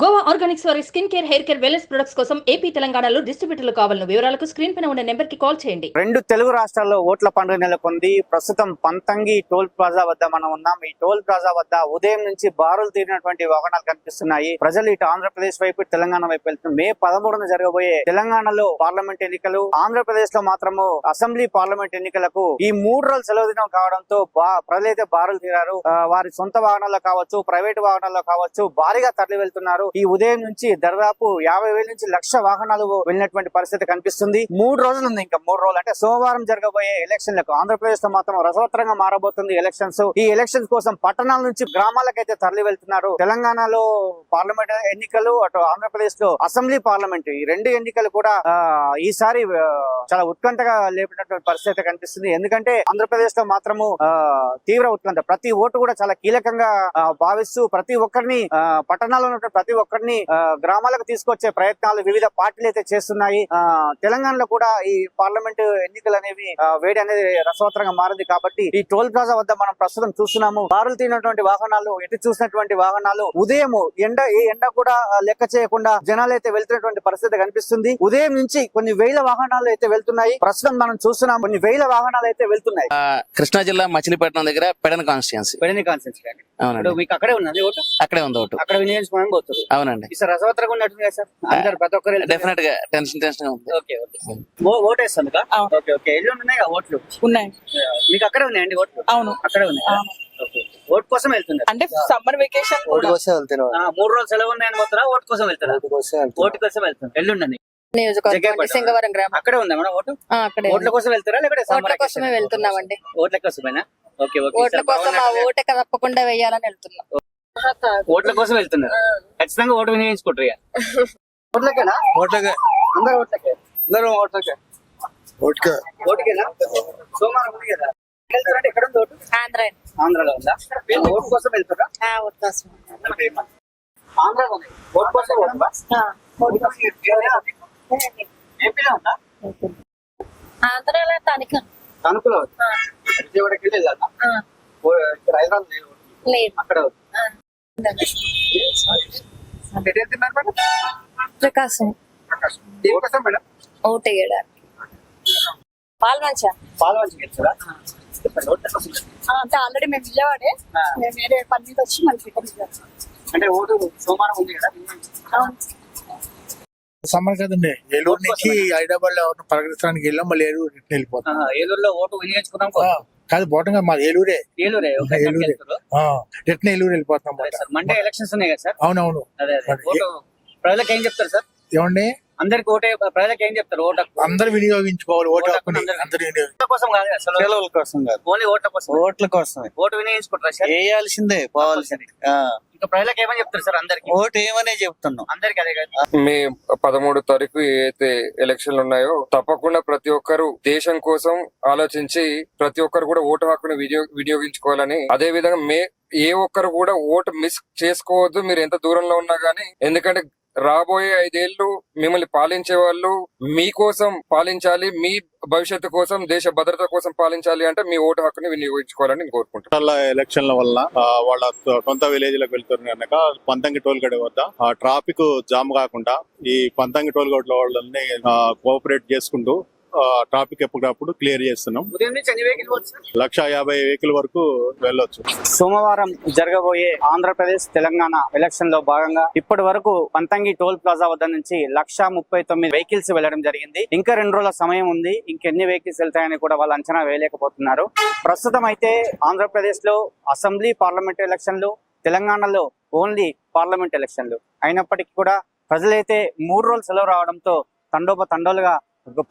Goa Organics వారి skin care, hair care, wellness products కోసం AP, తెలంగాణలో డిస్ట్రిబ్యూటర్లు కావాలను వివరాలకు స్క్రీన్ పైన ఉన్న నెంబర్ కి కాల్ చేయండి. రెండు తెలుగు రాష్ట్రాల్లో ఓట్ల పండుగ నెలకొంది. ప్రస్తుతం పంతంగి టోల్ ప్లాజా వద్ద మనం ఉన్నాం. ఈ టోల్ ప్లాజా వద్ద ఉదయం నుంచి బారులు తీరినటువంటి వాహనాలు కనిపిస్తున్నాయి. ప్రజలు ఇటు ఆంధ్రప్రదేశ్ వైపు, తెలంగాణ వైపు వెళ్తున్నారు. మే 13న జరగబోయే తెలంగాణలో పార్లమెంట్ ఎన్నికలు, ఆంధ్రప్రదేశ్ లో మాత్రము అసెంబ్లీ పార్లమెంట్ ఎన్నికలకు ఈ 3 రోజుల సెలవు దినం కావడంతో ప్రజలైతే బారులు తీరారు. వారి సొంత వాహనాల్లో కావచ్చు, ప్రైవేట్ వాహనాల్లో కావచ్చు, భారీగా తరలి వెళ్తున్నారు. ఈ ఉదయం నుంచి దాదాపు 50,000 నుంచి 1,00,000 వాహనాలు వెళ్ళినటువంటి పరిస్థితి కనిపిస్తుంది. 3 రోజులు ఉంది, ఇంకా 3 రోజులు అంటే సోమవారం జరగబోయే ఎలక్షన్లకు ఆంధ్రప్రదేశ్ లో మాత్రం రసవత్తరంగా మారబోతుంది ఎలక్షన్స్. ఈ ఎలక్షన్స్ కోసం పట్టణాల నుంచి గ్రామాలకైతే తరలి వెళ్తున్నారు. తెలంగాణలో పార్లమెంట్ ఎన్నికలు, అటు ఆంధ్రప్రదేశ్ లో అసెంబ్లీ పార్లమెంట్, ఈ 2 ఎన్నికలు కూడా ఈసారి చాలా ఉత్కంఠగా లేపినటువంటి పరిస్థితి కనిపిస్తుంది. ఎందుకంటే ఆంధ్రప్రదేశ్ లో మాత్రము తీవ్ర ఉత్కంఠ, ప్రతి ఓటు కూడా చాలా కీలకంగా భావిస్తూ ప్రతి ఒక్కరిని పట్టణాల్లో ఉన్న ప్రతి ఒక్కరిని గ్రామాలకు తీసుకొచ్చే ప్రయత్నాలు వివిధ పార్టీలు అయితే చేస్తున్నాయి. తెలంగాణలో కూడా ఈ పార్లమెంట్ ఎన్నికలు అనేవి వేడి అనేది రసవత్తరంగా మారింది. కాబట్టి ఈ టోల్ ప్లాజా వద్ద మనం ప్రస్తుతం చూస్తున్నాము. బారులు తీరినటువంటి వాహనాలు, ఎటు చూసినటువంటి వాహనాలు, ఉదయం ఏ ఎండ కూడా లెక్క చేయకుండా జనాలు అయితే వెళ్తున్నటువంటి పరిస్థితి కనిపిస్తుంది. ఉదయం నుంచి కొన్ని వేల వాహనాలు అయితే వెళ్తున్నాయి. ప్రస్తుతం మనం చూస్తున్నాం, కొన్ని వేల వాహనాలు అయితే వెళ్తున్నాయి. కృష్ణా జిల్లా మచిలీపట్నం దగ్గర పెడన కాన్స్టిట్యున్సీ. అవునండి, మీకు అక్కడే ఉన్నది ఓటు? అక్కడే ఉంది ఓటు. అక్కడ వినియోగించుకోవడానికి పోతుంది. అవునండి. సార్ రసవత్తరంగా ఉన్నట్టుంది కదా సార్, అందరు ప్రతి ఒక్కరు డెఫినెట్ గా టెన్షన్ ఉంది. ఓటు వేస్తుంది. ఓకే, ఎల్లు ఉన్నాయి ఓట్లు ఉన్నాయి మీకు? అక్కడే ఉన్నాయండి ఓట్లు? అవును, అక్కడే ఉన్నాయి. ఓటు కోసం వెళ్తున్నారు అంటే సమ్మర్ వెకేషన్ 3 రోజులు సెలవు ఉన్నాయని పోతారా? ఓటు కోసం వెళ్తారా? ఓటు కోసం వెళ్తారు. ఎల్లుండని నియోజకవర్గం సింగవరం గ్రామం. అక్కడే ఉందా మేడం ఓటు? అక్కడే ఓట్ల కోసం వెళ్తారా లేకపోతే ఓట్ల కోసమే వెళ్తున్నామండి. ఓట్ల కోసమేనా? ఓట్ల కోసం ఆ ఓటు తప్పకుండా వేయాలని వెళ్తున్నాం. ఓట్ల కోసం వెళ్తున్నారు, ఖచ్చితంగా ఓటు వినియోగించుకుంటారు. ఓట్లకేనా? ఓట్లకే. అందరూ ఓట్లకే? అందరూ ఓట్లకే. ఓటుకేనా? సోమవారం ఉంది కదా, వెళ్తారంటే ఎక్కడ ఉంది ఓటు? ఆంధ్రాలో ఉందా? ఓటు కోసం వెళ్తారా? ఓటు కోసం ఆంధ్రాలో ఉంది. ఓటు కోసం ఏపీలో ఉందా? ఆంధ్రాలో తణుకులో విజయవాడకి వెళ్ళి వెళ్ళాలా? ఇక్కడ హైదరాబాద్ లేదు, అక్కడ ప్రకాశం దేనికోసం మేడం? ఓటు వేయడానికి. పాల్వంచకి వెళ్తారా? అంటే ఆల్రెడీ మేము విజయవాడే, మేము వేరే పని మీద వచ్చి మళ్ళీ అంటే ఓటు సోమవారం ఉంది కదా. సమ్మర్ కదండి, ఏలూరు నుంచి హైదరాబాద్ లో ప్రకటించడానికి వెళ్ళాం, మళ్ళీ ఏలూరు రిటర్న్ వెళ్ళిపోతాం. ఏలూరులో ఓటు వినియోగించుకున్నాం కాదు, పోవటంగా మాది ఏలూరే. ఏలూరే రిటర్న్ ఏలూరు వెళ్ళిపోతాం. మండే ఎలక్షన్స్ ఉన్నాయి కదా సార్? అవునవును. ప్రజలకు ఏం చెప్తారు సార్? ఏమండి, అందరికి ఓటే, ప్రజలకు ఏం చెప్తారు? ఓటు అందరు వినియోగించుకోవాలి. ఓటు హక్కుని అందరు కోసం కాదు, సెలవుల కోసం కాదు, ఓన్లీ ఓట్ల కోసం. ఓట్ల కోసమే. ఓటు వినియోగించుకుంటారా సార్? వేయాల్సిందే, పోవాల్సిందే. ఇంకా ప్రజలకు ఏమని చెప్తారు సార్? అందరికి ఓటు ఏమనే చెప్తున్నాం. అందరికి అదే కదా. మే 13 తారీఖు ఏదైతే ఎలక్షన్లు ఉన్నాయో తప్పకుండా ప్రతి ఒక్కరు దేశం కోసం ఆలోచించి ప్రతి ఒక్కరు కూడా ఓటు హక్కును వినియోగించుకోవాలని, అదే విధంగా ఏ ఒక్కరు కూడా ఓటు మిస్ చేసుకోవద్దు, మీరు ఎంత దూరంలో ఉన్నా గానీ. ఎందుకంటే రాబోయే 5 ఏళ్లు మిమ్మల్ని పాలించే వాళ్ళు మీకోసం పాలించాలి, మీ భవిష్యత్తు కోసం, దేశ భద్రత కోసం పాలించాలి అంటే మీ ఓటు హక్కుని వినియోగించుకోవాలని నేను కోరుకుంటాను. ఎలక్షన్ల వల్ల వాళ్ళ సొంత విలేజ్ లకు వెళ్తున్నారు కనుక పంతంగి టోల్ గేట్ వద్ద ట్రాఫిక్ జామ్ కాకుండా ఈ పంతంగి టోల్ గేట్ వాళ్ళని కోఆపరేట్ చేసుకుంటూ ట్రాఫిక్ ఎప్పటికప్పుడు క్లియర్ చేస్తున్నాం. 150,000 వెహికల్ వరకు వెళ్ళొచ్చు. సోమవారం జరగబోయే ఆంధ్రప్రదేశ్, తెలంగాణ ఎలక్షన్ లో భాగంగా ఇప్పటి వరకు పంతంగి టోల్ ప్లాజా వద్ద నుంచి 139 వెహికల్స్ వెళ్లడం జరిగింది. ఇంకా 2 రోజుల సమయం ఉంది, ఇంకెన్ని వెహికల్స్ వెళ్తాయని కూడా వాళ్ళు అంచనా వేయలేకపోతున్నారు. ప్రస్తుతం అయితే ఆంధ్రప్రదేశ్ లో అసెంబ్లీ పార్లమెంట్ ఎలక్షన్లు, తెలంగాణలో ఓన్లీ పార్లమెంట్ ఎలక్షన్లు అయినప్పటికీ కూడా ప్రజలైతే 3 రోజులు సెలవు రావడంతో తండోలుగా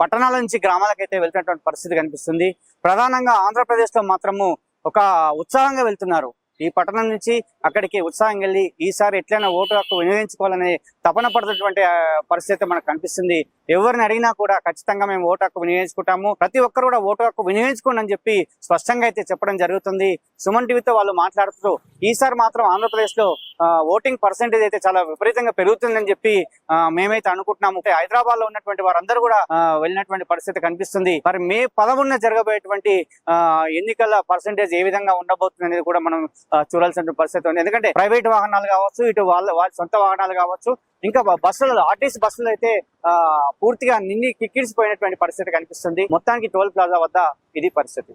పట్టణాల నుంచి గ్రామాలకైతే వెళ్తున్నటువంటి పరిస్థితి కనిపిస్తుంది. ప్రధానంగా ఆంధ్రప్రదేశ్ లో మాత్రము ఒక ఉత్సాహంగా వెళ్తున్నారు. ఈ పట్టణం నుంచి అక్కడికి ఉత్సాహంగా వెళ్ళి ఈసారి ఎట్లయినా ఓటు హక్కు వినియోగించుకోవాలనే తపన పడుతున్నటువంటి పరిస్థితి మనకు కనిపిస్తుంది. ఎవరిని అడిగినా కూడా ఖచ్చితంగా మేము ఓటు హక్కు వినియోగించుకుంటాము, ప్రతి ఒక్కరు కూడా ఓటు హక్కు వినియోగించుకోండి అని చెప్పి స్పష్టంగా అయితే చెప్పడం జరుగుతుంది. సుమన్ టీవీతో వాళ్ళు మాట్లాడుతూ ఈసారి మాత్రం ఆంధ్రప్రదేశ్ లో ఓటింగ్ పర్సెంటేజ్ అయితే చాలా విపరీతంగా పెరుగుతుందని చెప్పి మేమైతే అనుకుంటున్నాము. హైదరాబాద్ లో ఉన్నటువంటి వారందరూ కూడా వెళ్ళినటువంటి పరిస్థితి కనిపిస్తుంది. మరి మే 11న జరగబోయేటువంటి ఎన్నికల పర్సెంటేజ్ ఏ విధంగా ఉండబోతుంది అనేది కూడా మనం చూడాల్సిన పరిస్థితి ఉంది. ఎందుకంటే ప్రైవేట్ వాహనాలు కావచ్చు, ఇటు వాళ్ళ సొంత వాహనాలు కావచ్చు, ఇంకా బస్సులలో ఆర్టీసీ బస్సులు అయితే పూర్తిగా నిండి కిక్కిరిసిపోయినటువంటి పరిస్థితి కనిపిస్తుంది. మొత్తానికి టోల్ ప్లాజా వద్ద ఇది పరిస్థితి.